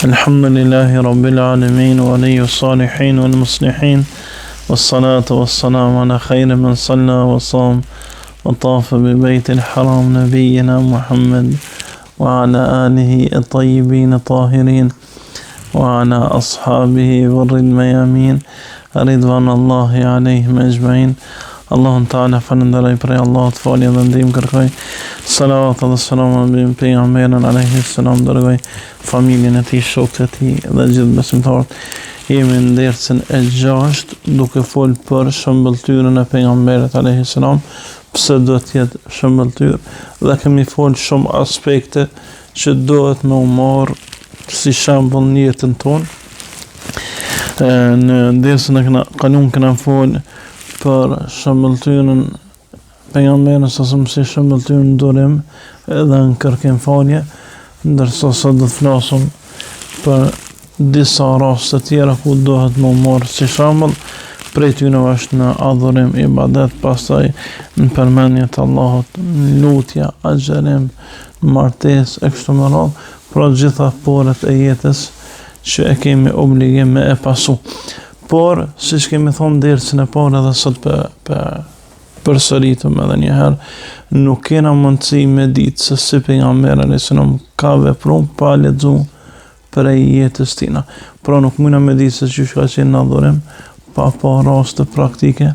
الحمد لله رب العالمين ولي الصالحين والمصلحين والصلاة والسلام على خير من صلى وصام وطاف ببيت الحرام نبينا محمد وعلى آله الطيبين الطاهرين وعلى أصحابه غر الميامين رضوان الله عليهم أجمعين. Allahun Ta'ala falenderoj për Allahut, falje dhe ndihmë kërkoj. Salavat dhe selam mbi pejgamberin alayhi salam, dërgoj familjen e tij, shokët e tij dhe gjithë besimtarët. Jemi në dersën e 6 duke fol për shëmbëltyrën e pejgamberit alayhi salam, pse do të jetë shëmbëltyr, dhe kemi fol shumë aspekte që duhet me u marr si shembull në jetën tonë. Në dersën e kaluar kena fol për shëmbëltyrën pejgamberin sasum si shëmbëltyrën në durim edhe në kërkim falje, ndërsa sot do të flasim për disa raste tjera ku duhet më marrë si shembull. Prej tyre është në adhurim, ibadet, pastaj në përmendje të Allahut, lutja, agjerim, martesë e kështu me radhë, pra gjitha porët e jetës që e kemi obligim me e pasu. Por, si që kemi thonë dersën e parë edhe sot përsëritëm edhe njëherë, nuk kena mundësi me ditë se si pejgamberi alayhis salam ka vepruar pa lexuar prej jetës tina. Pra nuk mundna me ditë se çish ka qenë në adhurim pa raste praktike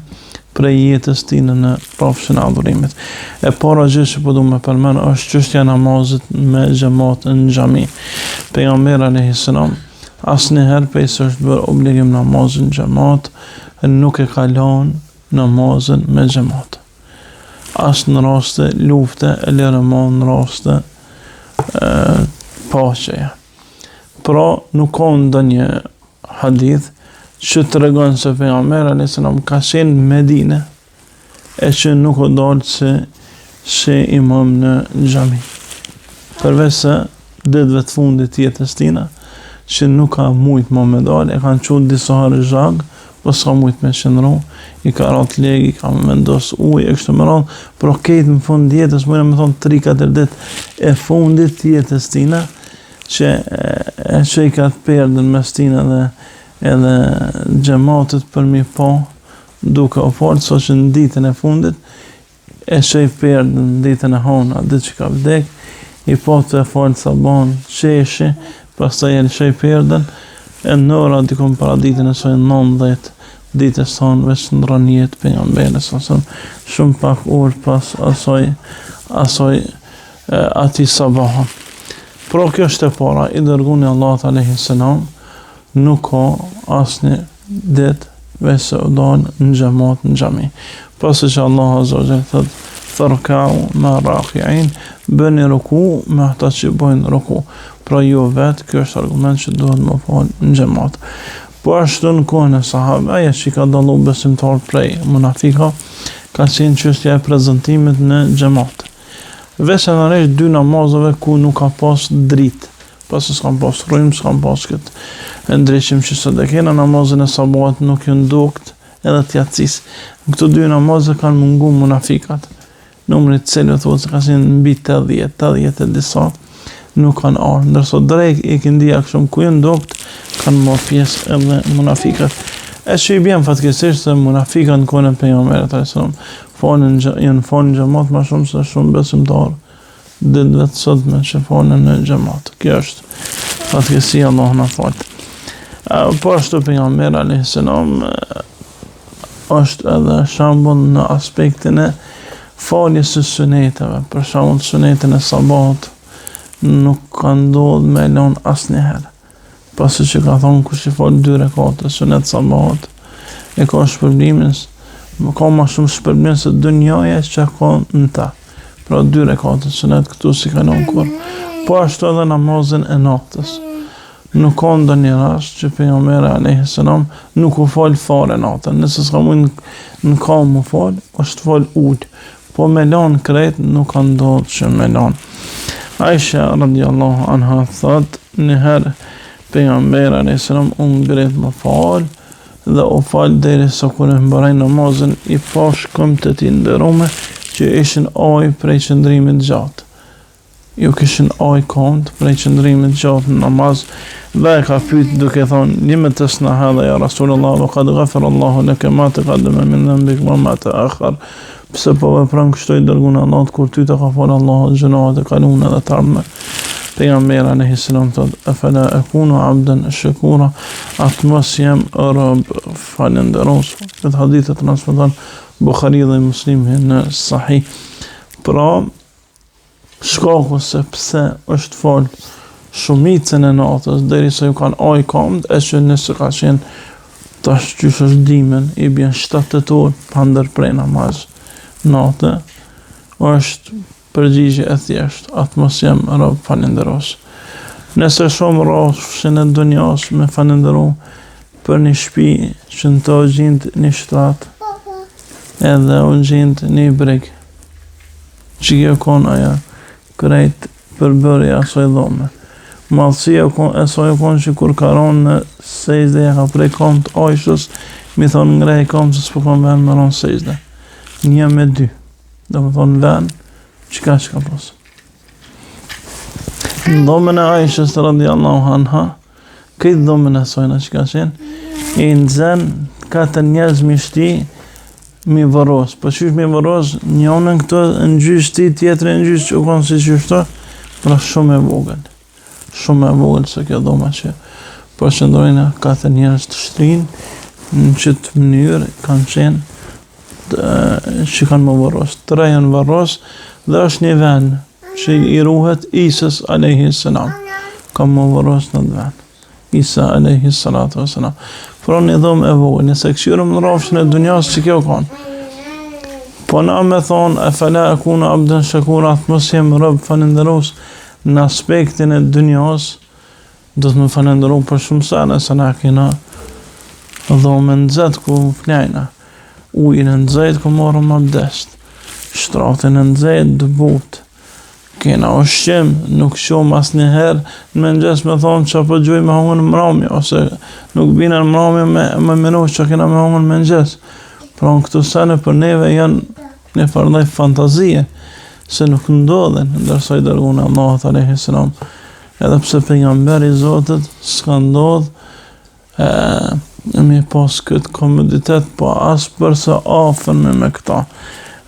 prej jetës tina në rrafshin e adhurimit. E para gjë që po du me përmend është çështja e namazit me xhamat në xhami. Pejgamberi alayhis salam asnjëherë pse është bërë obligim namazin xhamat, nuk e ka lënë namazin me xhamat. As në raste lufte, e lërëmon në raste paqeje. Pra nuk ka ndonjë hadith që të regon se pejgamberi alayhis salam ka qenë në Medinë e që nuk o dalë si imam në xhami. Përveç se ditëve të fundit jetës tina, që nuk ka mujt më me dalë, e kanë qenë disa herë zhag, po s'ka mujt me qëndru, i ka rat leg, i ka vendos ujë e kështu me radhë, por këtë në fund jetës, mëna me thonë 3-4 ditë e fundit jetës tina, që e çojka të perdën mes tina dhe edhe xhamatit për mi pa duke u falë, so që në ditën e fundit e çoj perdën në ditën e hona, ditë që ka vdek, i pa të e falë sabon, qeshi, pastaj e lëshoj perdën, e në ora dikon para ditën e soj 90 ditës tonë veç në rënjet pejgamberi sasëm, shumë pak orë pas asoj ati sabahën. Pro kjo është e para, i dërguni Allahut alayhis salam nuk ka asnjë ditë veç se u dalë në xhamat në xhami. Pasi që Allah azza wa jalla thotë farka'u ma raki'in, bëni ruku me ata që bëjnë ruku. Pra jo vetë, kjo është argument që duhet më falë në xhamat. Po ashtu në kohën e sahabëve, ajo që ka dallu besimtar prej munafika, ka qenë çështja e prezantimit në xhamat. Veçanërisht 2 namazeve ku nuk ka pas dritë, pasi s'kan pas rrymë, s'kan pas këtë ndryshim që sot e kena, namazin e sabatit nuk ju ndokt edhe t'jatësis. Në këto 2 namazve kanë mungu munafikat. Numri të cilëve thuhet se ka qenë mbi 80 e disa nuk kanë ardhur, ndërsa drejt e këndia kështu ku janë ndokt kanë marrë pjesë edhe munafikat. E që i bjen fatkeqësisht se munafikat në kohën e pejgamberit alayhis salam janë falën xhamat më shumë se shumë besimtarë ditëve të sotme që falën në xhamat. Kjo është fatkeqësia, Allahu na fal. Po ashtu pejgamberi alayhis salam është edhe shembull në aspektin e faljes së suneteve. Për shembull sunetin e sabahut nuk ka ndodhur me lon asnjëherë. Pasi që ka thonë kush i fal 2 rekate sunet sabahut e ka shpërblimin, ka më shumë shpërblim se dunjaja që ka në ta. Pra 2 rekate sunet këtu si ka lon kur. Po ashtu edhe namazin e natës. Nuk ka ndonjë rast që pejgamberi alayhis salam nuk u fal fare natën. Nëse s'ka mund në kam u fal, është fal ul. Po me lan krejt nuk ka ndodhur që me lan. Aisha radiallahu anha thot, njëherë pejgamberi alayhis salam u ngrit më fal dhe u fal derisa kur e mbaroi namazin, i pash këmbët e tij nderuar që ishin aj prej qëndrimit gjatë. ju kishin aj komt prej qëndrimit gjatë në namaz, dhe e ka pyet duke thonë, lime tasna hadha ya Rasulullah, wa qad ghafara Allahu laka ma taqaddama min dhanbik wa ma ta'akhkhar. Pse po vepron kështu i dërguar Allahut, kur ty të ka falë Allahu gjunohat e kaluara dhe të ardhme. Pejgamberi alayhi salam thot, afala akunu abdan shakura, atë mos jam rob falënderues. Këtë hadith e transmeton Buhariu dhe Muslimi në Sahih. Pra, shkaku se pse është fal shumicën e natës derisa ju kanë aj komt, e që nëse ka qenë tash qysh është dimën, i bjen 7 orë pa ndërprej namaz natë, është përgjigje e thjesht, atë mos jam rob falënderues. Nëse shumë rrofshin e dunjas me falënderu për një shtëpi që në të gjind një shtrat, edhe u gjind një breg, që kjo kon aja krejt përbërja asoj dhome. Madhësia e soj kon që kur karon në sejzde e ka prej komt ajshës, mi thonë ngrej komt se s'po kon ven më ronë sejzde. 1-2, dhe më thonë ven, qka posë. Në dhomën e ajshës radiallahu anha, këtë dhomën e sojna qka qenë, i nëzën 4 njerëz mi shti, mi vëros. Po qysh mi vëros, njonën këto në gjysh ti, tjetëri në gjysh që u konë si qyshto, pra shumë e vogël. Shumë e vogël se kjo dhoma që po qëndrojnë 4 njerëz të shtrinë, në qëtë mënyrë kanë qenë që kanë më vëros. 3 janë vëros dhe është një vend që i ruhet Isës alayhi salam. Ka më vëros në vend. Isa alayhi salatu wasalam. Pra një dhomë e vogël, nëse këshirëm në rafshën e dunjas që kjo kanë. Po na me thonë, e fala akunu abdan shakura, atë mos jem rob falënderues në aspektin e dunjas, do të më falënderu për shumë sa, nëse na kena dhomë nëzet ku flajna, ujnë nëzet ku morëm abdest, shtratin nëzet dëbut, kena ushqim, nuk shumë as njëherë në mëngjes me thonë që po gjuj me hongën mrami, ose nuk bina në mrami me minu që kena me hongën mëngjes. Pra në këtu sene për neve janë një fardaj fantazie, se nuk ndodhen, ndërsa i dërgunë Allahut alayhi salam. Edhe pse pejgamberi i Zotit s'ka ndodh me pas këtë komoditet, po as përse afën me këta.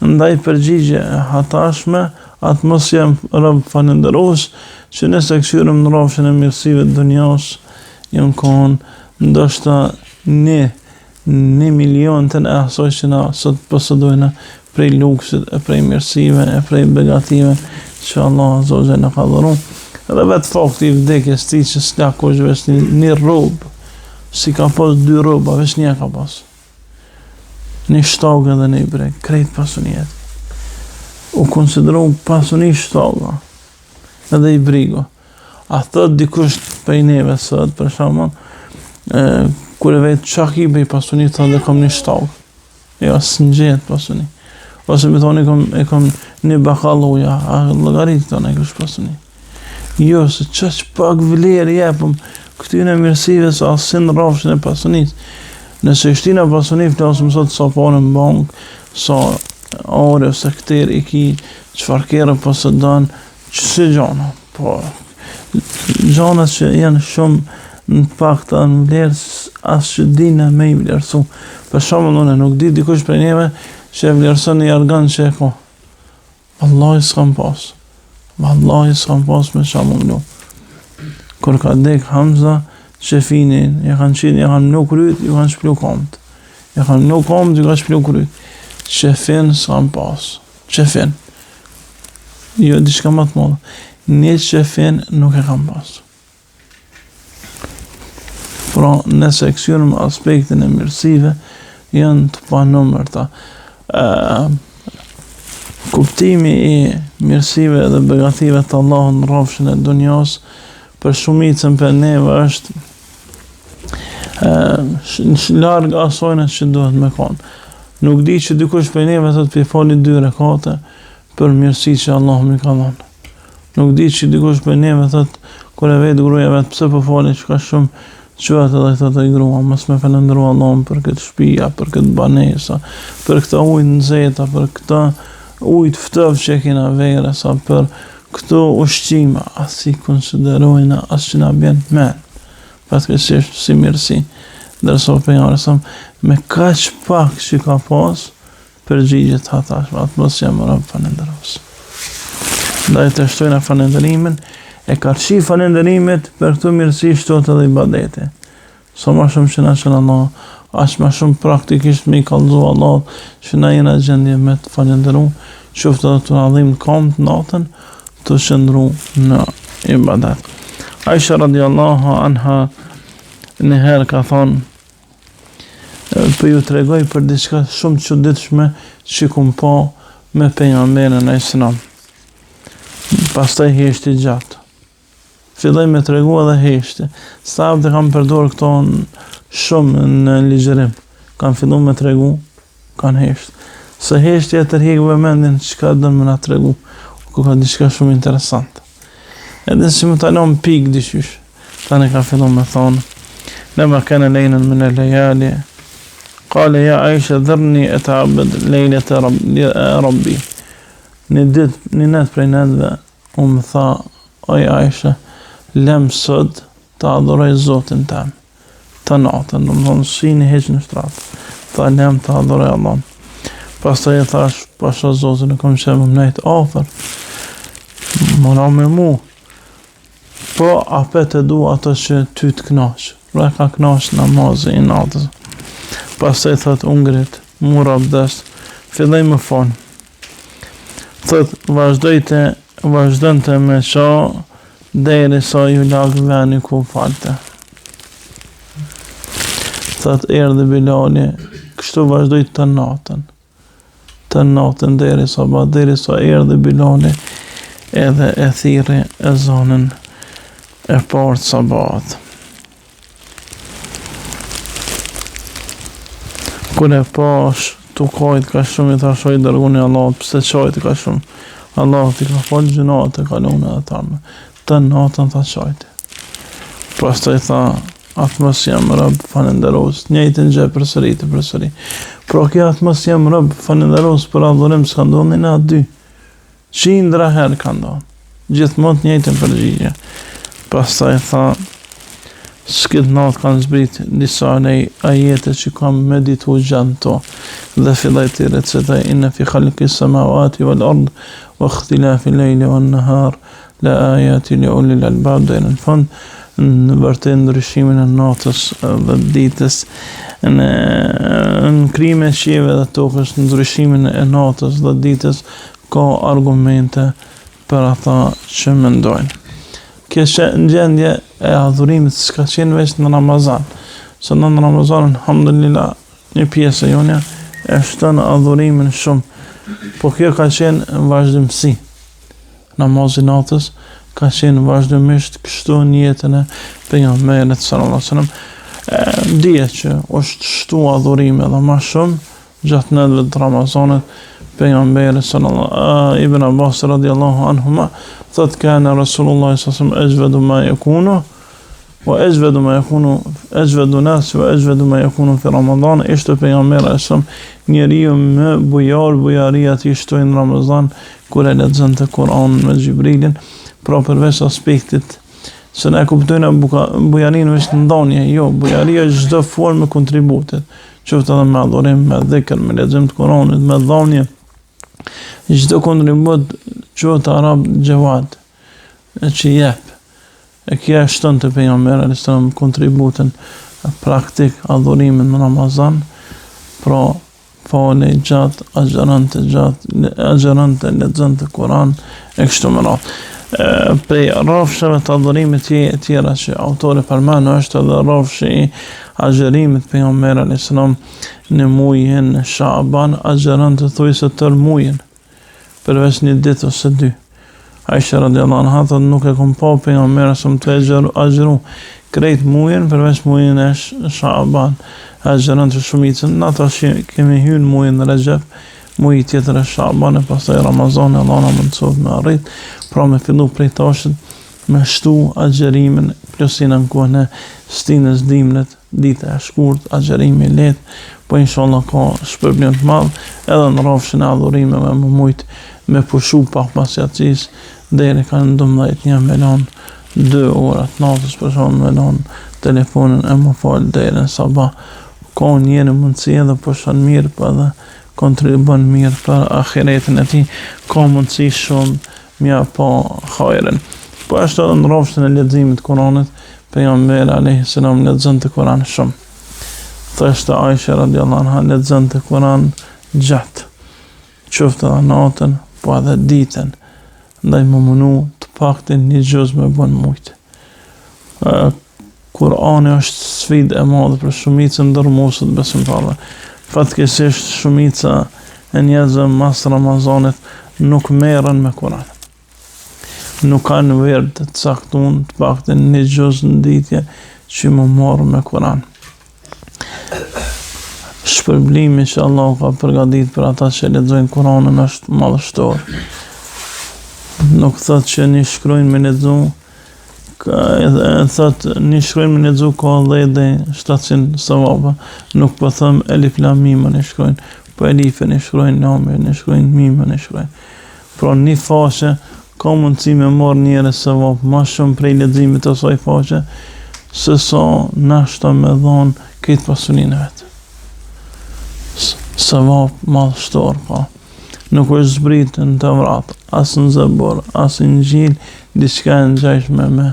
Ndaj përgjigje hatashme, atë mos jem rob falënderues, që nëse këshirëm në rafshën e mirësive të dunjas, jem konë ndoshta 1 milion të në asoj që na sot posëdojnë prej luksit, e prej mirësive, e prej begative, që Allah Azogje në ka dhuru. Edhe vetë fakti i vdekjes ti që s'ka kush vesh një robë, si ka pas 2 roba, vesh një ka pas. Një shtagë edhe një breg, krejt pasunijet. U konsideru pasuni shtaga, edhe i brigo. A thot dikush për i neve sot, për shamon, kur e vetë qak i bëj pasuni, thot dhe kom një shtagë. Jo, së në gjetë pasuni. Ose me thonë e kom një bakalloja, a logaritë tonë e kësh pasuni. Jo, se që pak vlerë jepëm këtyne mirësive sa asin rafshin e pasunit. Nëse ishtina pasunit, flasëm sot sa panë në bankë, sa ore ose këter i ki, qëfar kere po se danë, që si gjana. Po, gjanat që janë shumë në pak të në vlerë, asë që dine me i vlerësu. Për shumë nëne, nuk di dikush për njeve, që e vlerësën një argan që e ko. Wallahi s'kam pas. Wallahi s'kam pas me shumë mlu. Kur ka dek Hamza, shefinin, e kanë qitë, e kanë nuk ryt, ju kanë shplu komt. E kanë nuk komt, ju kanë shplu kryt. Shefin s'kam pas. Shefin. Jo, diçka më të modë. Një shefin nuk e kam pas. Pra, nëse kësyrëm aspektin e mirësive, janë të pa numërta. Kuptimi i mirësive dhe begative të Allahut në rrafshën e dunjas, për shumicën për neve është larg asojnë që duhet me konë. Nuk di që dikush për neve të të pifali 2 rekate për mirësi që Allah mi ka dhonë. Nuk di që dikush për neve të të kër e vetë gruja vetë pëse për fali që ka shumë qëtë edhe të të i grua, mës me falëndëru Allahun për këtë shpia, për këtë banesa, për këta ujtë në zeta, për këta ujtë ftëv që kina vere, sa për këto ushqime as i konsiderojnë as që na bjen men, fatkeqësisht si mirësi, ndërsa pejgamberi sa me kaq pak që ka pas përgjigjet hatash, atë mos jam rob falënderos. Ndaj të shtojnë falënderimin, e karshi falënderimet për këto mirësi shtot edhe ibadete. Sa më shumë që na shën Allah, aq më shumë praktikisht me i kallëzu Allah, që na jena gjendje me të falënderu, qoftë edhe të adhim kam të natën, të shëndru në ibadet. Aisha radiallahu anha njëherë ka thonë, për ju të regoj për diçka shumë të çuditshme që kum pa me pejgamberin alayhis salam. Pastaj heshti gjatë. Filloj me të regu edhe heshti. Sahabët kam përdorur këto shumë në ligjërim. Kam fillu me të regu, kanë hesht. Se heshti e tërhik vëmendin çka dënë me na të regu. Ku ka diçka shumë interesant. Edhe si më talon pik dyshysh. Tani ka fillu me thonë, lema kene lejnën min e lejali, قال يا عائشة ذرني أتعبد ليلة ربي. Një net prej netve më tha, oj Aisha, lem sot të adhuroj Zotin tem, të natën, do më thonë si një heq në shtratë, tha lem të adhuroj Allah. Pastaj e thash, pasha Zotin e kom qenë më nejtë afer, më na me mu, po apet e du ato që ty të knaqë, pra ka knaqë namazë i natës. Pastaj thot ungrit, mura abdest, filloj më fon. Thot vazhdonte me qa deri sa ju lag veni ku falte. Thot erdhi Bilali, kështu vazhdoi të natën deri sa erdhi Bilali, edhe e thirri ezanin e parë të sabat. Kur e pash tu kajt ka shumë, i thashoj dërguni Allah, pse qajt ka shumë, Allah t'i ka falë gjunat e kalune dhe tharme, të natën tha qajti. Pastaj tha, atë mos jam rëb falenderos, njëjtën gjë përsëri. Pro kjo atë mos jam rëb falenderos për adhurim s'ka ndodhni në atë dy, qindra herë ka ndodhë, gjithmonë njëjtën përgjigje. Pastaj tha, s'kët natë kanë zbrit disa ajete që kam meditu gjatë to, dhe fillaj të recitaj, inna fi khalqi samawati wal ard wa ikhtilafi lejli wan nahar la ayati li ulil albab, dhe në fund në vërtet ndryshimin e natës dhe ditës, në krijimin e qiellit dhe tokës, ndryshimin e natës dhe ditës, ka argumente për ata që mendojnë. Kjo në gjendje e adhurimit s'ka qenë veç në Ramazan. Se në Ramazan, alhamdulillah, një pjesë e jonja e shton adhurimin shumë. Po kjo ka qenë në vazhdimsi. Namazi natës ka qenë vazhdimisht kështu në jetën e pejgamberit sallallahu alaihi wasallam. Dije që është shtu adhurimi edhe më shumë gjatë netëve të Ramazanit. Pejgamberi sallallahu Ibn Abbas radiallahu anhuma thot kana Rasulullah sallallahu ajvadu ma yakunu wa ajvadu ma yakunu ajvadu nas wa ajvadu ma yakunu fi Ramadan. Ishte pejgamberi sallallahu njeriu më bujaria të shtoi në Ramazan kur e lexonte Kur'anin me Xhibrilin, pra përveç aspektit se ne kuptojnë bujarinë veç në ndonjë, jo, bujaria është çdo formë kontributit, qoftë edhe me adhurim, me dhikr, me lexim të Kur'anit, me dhënie. Çdo kontribut quhet arab gjawad, që jep. E kjo shton të pejgamberi alayhis salam kontributin praktik adhurimin në Ramazan, pra fale gjatë, agjerante, lexonte Kur'an e kështu me radhë. Prej rrafshave të adhurimit tjera që autori përmend është edhe rrafshi i agjerimit pejgamberi alayhis salam në muajin Shaaban, agjerante thojse tër muajin, përveç një ditë ose dy. Aisha radiallahu anha thot nuk e kom pa pejgamberin sa të agjeru krejt muajin përveç muajin e Shaaban. Agjerante shumicën, në ata që kemi hyrë muajin Rajab, muaji tjetër e Shaaban, e pastaj Ramazani, Allah na mëson me arrit, pra me fillu prej tashit me shtu agjerimin, plusin në kohën e stinës dimrit, dita e shkurt, agjerimi lehtë, po inshallah ka shpërblim të madh, edhe në rrafshin e adhurimeve më shumë me pushu pak pas jacis deri kanë 12 me lon 2 orat natës për shumë me lon telefonin e më falë deri në sabah. Ka njëri mundësi edhe po shon mirë po edhe kontribon mirë për ahiretin e tij, ka mundësi shumë mja pa hajren. Po ashtu edhe në rrofshin e leximit të Kuranit, pejgamberi alayhis salam lexonte Kur'an shumë. Thoshte Aisha radhiyallahu anha lexonte Kur'an gjatë, qoftë edhe natën, po edhe ditën, ndaj më munu të paktën një gjuz me bën mujtë. Kur'ani është sfidë e madhe për shumicën ndër mosët besimtarëve. Fatkeqësisht shumica e njerëzve mas Ramazanit nuk merren me Kur'an. Nuk kanë werd të caktuar, të paktën një gjuz në ditje që më marrë me Kur'an. Shpërblimi që Allah ka përgatit për ata që lexojnë Kur'anin është madhështor. Nuk thot që një shkrojnë me lexu, thot një shkrojnë me lexu ka 10-700 savaba. Nuk po them elif lam mim në shkrojnë, po elifën e shkrojnë, lamin e shkrojnë, mimën e shkrojnë. Pra një faqe ka mundësi me marrë njëre savab ma shumë prej leximit të asaj faqe, se sa nashta me dhonë këtë pasurinë vetë. Savab madhështor ka. Nuk është zbrit në Tevrat, as në Zabur, as në Injil, diçka e ngjashme me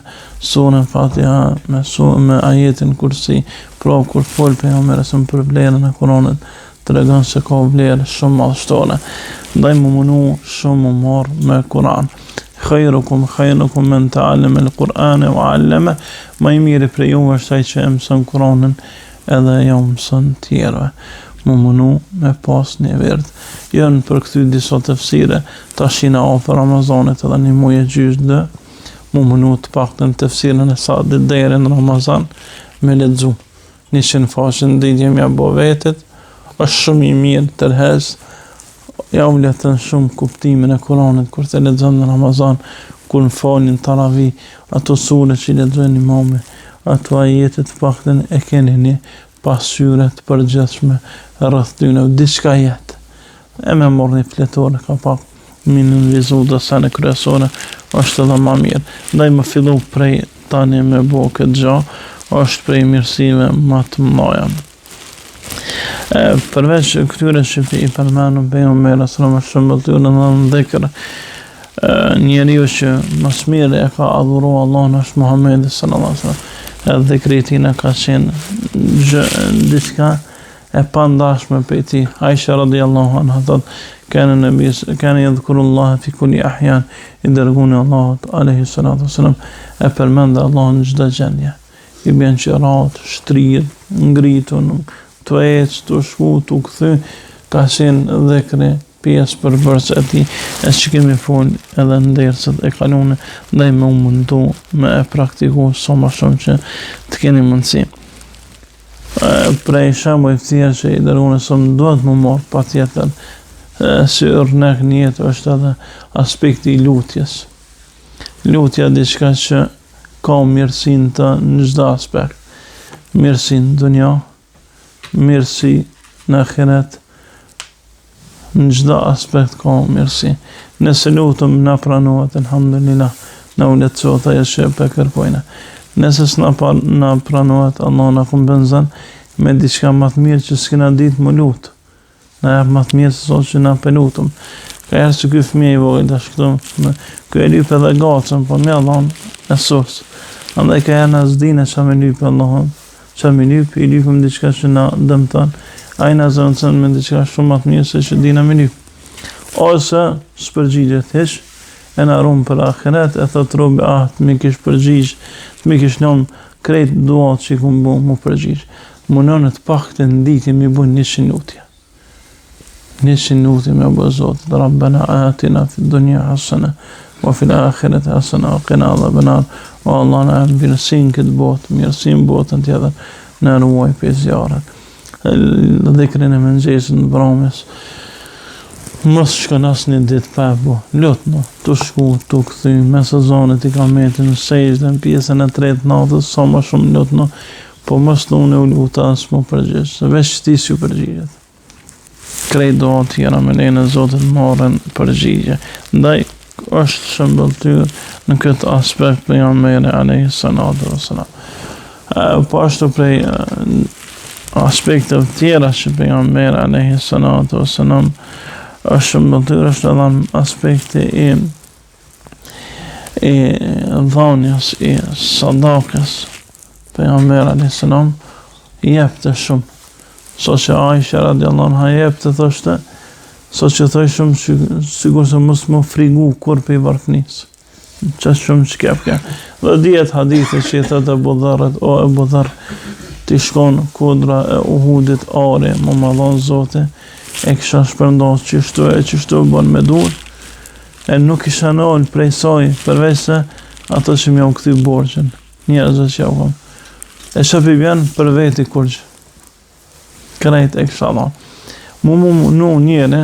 surën Fatiha, me ajetin Kursi. Pra kur fol pejgamberi për vlerën e Kuranit, tregon se ka vlerë shumë madhështore. Ndaj më munu shumë më marrë me Kuran. Khairukum men ta'allama al-Qur'ana wa 'allama. Më i miri prej juve është ai që mëson Kuranin edhe ja mëson tjerëve. Më munu me pas një verd. Jënë për këty disa tefsire, tash jena afër Ramazanit edhe një muaj e gjysmë dhe, më munu të paktën tefsirin e Sa'dit deri në Ramazan me lexu. 100 faqe në ditë jam ja bë vetet, është shumë i mirë tërhes, ja u letën shumë kuptimin e Kuranit kur të lexon në Ramazan, kur në falin taravih, ato sure që lexojnë imami, ato ajete të paktën e keni një pasqyre të përgjithshme rreth tyre, diçka jetë. E me morë një fletore, ka pak minën vizu dhe sa në kryesore, është edhe ma mirë. Ndaj më fillu prej tani me bo këtë gja, është prej mirësive ma të mëdha. Përveç këtyre që i përmenu pejgamberi sallallahu alaihi wasallam tyre në dhikr, njeriu që më së miri e ka adhuru Allahun është Muhamedi sallallahu alaihi wasallam. Edhe dhikri i tij ka qenë diçka e pandashme për ti. Aisha radhiyallahu anha thot, kanë yadhkurullaha fi kulli ahyan, i dërguari Allahut alayhi salatu wasalam e përmend Allahun në çdo gjendje. I bën qirat, shtrirë, ngritun, të ecë, të shku, të kthy, ka qenë dhikri pjesë për bërës e ti, e që kemi fol edhe në dersët e kalune, ndaj me mundu me e praktiku sa ma shumë që të keni mundësi. Prej shembuj të tjerë që i dërguari sëmë duhet më marë pa tjetër, si ërnek njetë është edhe aspekti i lutjes. Lutja diçka që ka mirësin të në çdo aspekt. Mirësin në dunja, mirësi në ahiret, në çdo aspekt ka mirësi. Nëse lutëm na pranohet, alhamdulillah, na u lehtësohet ajo që po kërkojna. Nëse s'na pranohet, Allah na kompenzon me diçka më të mirë që s'kena ditë më lut. Na jap më të mirë se sot që na pelutëm. Ka herë që ky fëmijë i vogël tash këtu, ky e lyp edhe gacën, po me Allahun e sos. Andaj ka herë na s'dinë ç'a me lyp Allahun, ç'a me lyp, i lypëm diçka që na dëmton. Ai na zonësën me diçka shumë më të mirë se që dina me lyp. Ose s'përgjigjet hiç, e na rumë për ahiret, e thot robi, të mi kish përgjigj, të mi kish lëmë krejt duat që i kumë bu mu përgjigj. Munonët pak të nditi mi bu 100 lutje. 100 lutje me bu Zotit, Rabbena atina fi dunya hasana, wa fil akhirati hasana, wa qina adhaban, o Allah na mirësin këtë botë, mirësin botën tjetër, na ruaj për zjarët. Dhikrin e mëngjesit në bramës, mos shkon asnjë ditë pa bu. Lutno, të shku, të kthy, me sezonit i kametin, në sejdë, në pjesën e tretë natës, sa më shumë lutno, po mos në u luta as më përgjigj, se veç ti si u përgjigjet. Krejt doa tjera me lejnë e Zotit marrën përgjigje. Ndaj, është shëmbëltyr në këtë aspekt pejgamberi alayhi salatu wassalam. Po ashtu prej aspekteve tjera që pejgamberi alayhi salatu wassalam është shëmbëltyr është edhe aspekti i dhonjas, i sadakës. Pejgamberi alayhi salam jepte shumë. So që Aisha radiallahu anha jepte, thoshte, so që thoj shumë sigur se mos më frigu kur për i varfnis. Që shumë që kepke. Dhe djetë hadithe që i thëtë Ebu Dharët, o Ebu Dharë, ti shkon kodra e Uhudit ari, më madhon Zote, e kisha shpërndos qështu e bon me dur, e nuk isha nëllë prej soj, përveç se ato që mi au këthi borgjën, njerëzët që au kom. E shëpi bjen për veti kurgjë. Krejt e kisha dha. Mu njëre,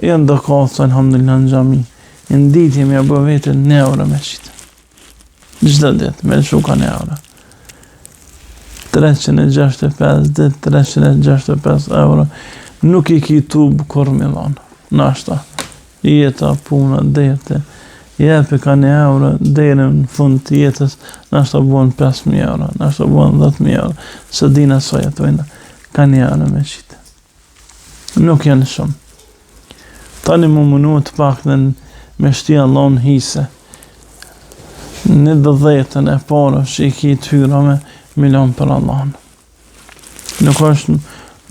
jenë dhe kohë, alhamdulillah në gjami, në ditje mi a bë vetë 1 euro me qitë. Gjda ditë, me shuka 1 euro. 365 dit, 365 euro. Nuk i ki tubë kur mi dhanë. Nashta, jeta, puna, dete, jepi ka 1 euro, deri në fund të jetës, nashta buon 5.000 euro, nashta buon 10.000 euro. Së dina sa jetojnë, ka 1 euro me qitë. Nuk janë shumë. Tani më mënu të pak dhe me shti Allah në hise. Në 10 e para që i ki të hyra me milion për Allah. Nuk është,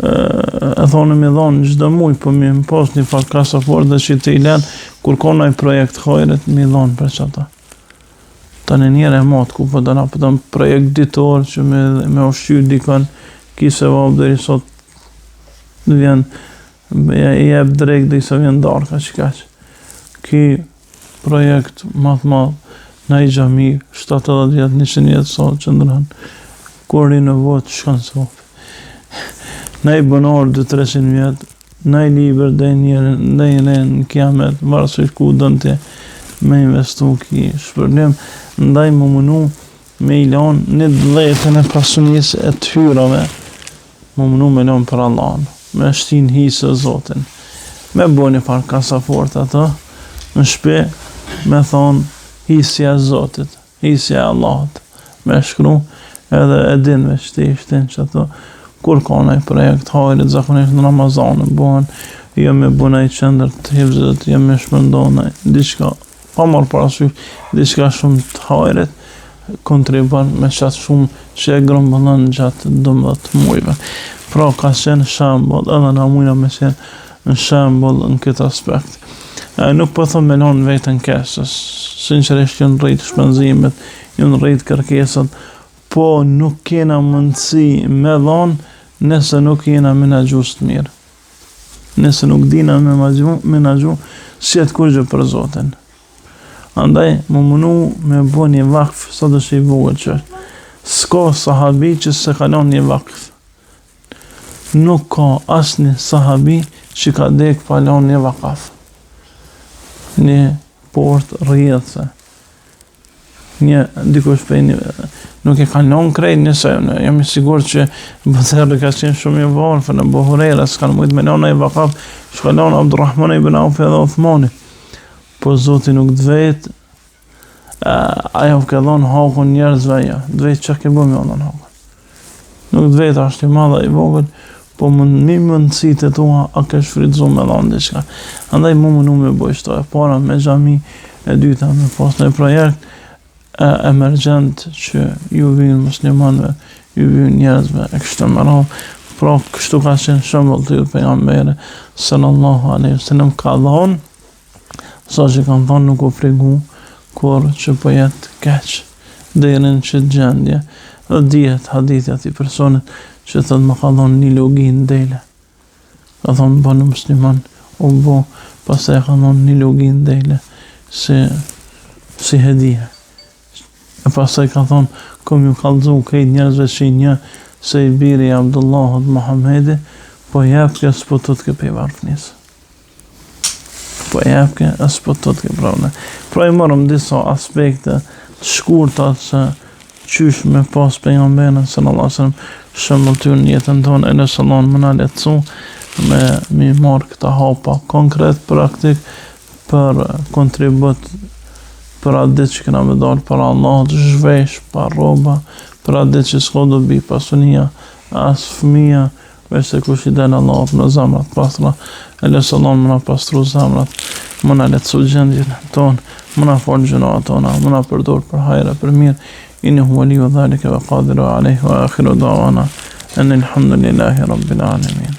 e thonë me dhonë gjithë muj, po mi më pos një fakt kasaport dhe që të i len, kur konaj projekt hajret, mi dhonë për qëta. Tani njëre e matë ku po dëna, po të projekt ditor që me ushqyr dikon, kise vabë dhe i sot dhe vjen, i jep drejk dhe i se vjen darka që kaq. Ki projekt madh, na i gjami, 70 vjetë, 100 vjetë sot që ndërën, kur i në votë, shkanë sopë. Na i bënor 200-300 vjetë, na i liber dhe njëre në kiamet, varësoj ku dënë të me investu ki shpërlim, ndaj më mënu me i lanë një 10 e pasunis e të hyrave, më mënu me lanë për Allah, me shtin hisë Zotin, me bo një farë kasafort ato, në shpe, me thonë hisja Zotit, hisja Allahot, me shkru, edhe edinve që të ishtin që ato, kur ka nëjë projekt hajrit, zakonisht në Ramazanë, bohen, jo me bunaj qëndër të hivzët, jo me shpëndonaj, diçka, pa marë parasysh, diçka shumë të hajrit, kontribon me qatë shumë që e grëmbëllën gjatë 12 mujve. Pra ka qenë shembull, edhe na mujna me qenë në shembull në këtë aspekt. Nuk po thëmë me lanë vetën kesës, sinqerisht jënë rritë shpenzimet, jënë rritë kërkesat, po nuk kena mundësi me dhanë nëse nuk jena menaxhues të mirë. Nëse nuk dina me menaxhu si atë kurgjë për Zotin. Andaj, më mënu me bo një vakf, sa do që i vogël që s'ka sahabi që se kalon një vakf. Nuk ka asë një sahabi që ka dek palon një vakaf. Një port rrjedhse. Një dikush për një, nuk e kanë lënë krejt nëse, jam i sigurt që Bëtherri ka qenë shumë i varfër në Buhurera, s'kanë mujtë me lënë ai vakaf, shka lënë Abdurrahman ibn Auf edhe Uthmani. Po Zoti nuk dvet, ajo ka dhënë hakun njerëzve ajo, dvet që ke bëmë jo dhënë hakun. Nuk dvet ashtë i madha i vogël, po mi mundësit e tua a ke shfridzu me dhënë diçka. Andaj mu mënu me bojshto e para me xhami, e dyta me pas në projekt, emergjent që ju vinë muslimanve, ju vinë njerëzve e kështë më radhë, pra kështu ka qenë shembull të ju pejgamberi sallallahu alaihi wasallam ka dhënë, sa që kanë thonë nuk u frigu, kur që po jetë keq, deri në që gjendje, dhe dihet hadithja të personit që thëtë më ka dhënë një logi në dele. Ka thonë bënë musliman, u bo, pastaj ka dhënë një logi në dele, si hedije. E pastaj ka thonë, kom ju kallëzu kejt njerëzve që një, se i biri Abdullahut Muhammedi, po jepke s'po të të këpë i varfnisë. Po jepke s'po të të këpë pravne. Pra i morëm disa aspekte të shkurtat që qysh me pas pejgamberin sallallahu alaihi wasallam shembull ty në jetën tonë, e nëse Allah më na lehtësu me mi marr këta hapa konkret, praktik, për kontribut për atë ditë që këna me dalë për Allah, të zhvesh, për roba, për atë ditë që s'ka do bi pasunia, as fëmija, veç se kush i den Allah në zamrat pastra, e lësë Allah më na pastru zamrat, më na letësu gjendjen tonë, më na falë gjunat tona, më na përdor për hajra, për mirë, innehu waliju dhalike ve qadiru alejhi wa akhiru da'wana, anil hamdulillahi rabbil alamin.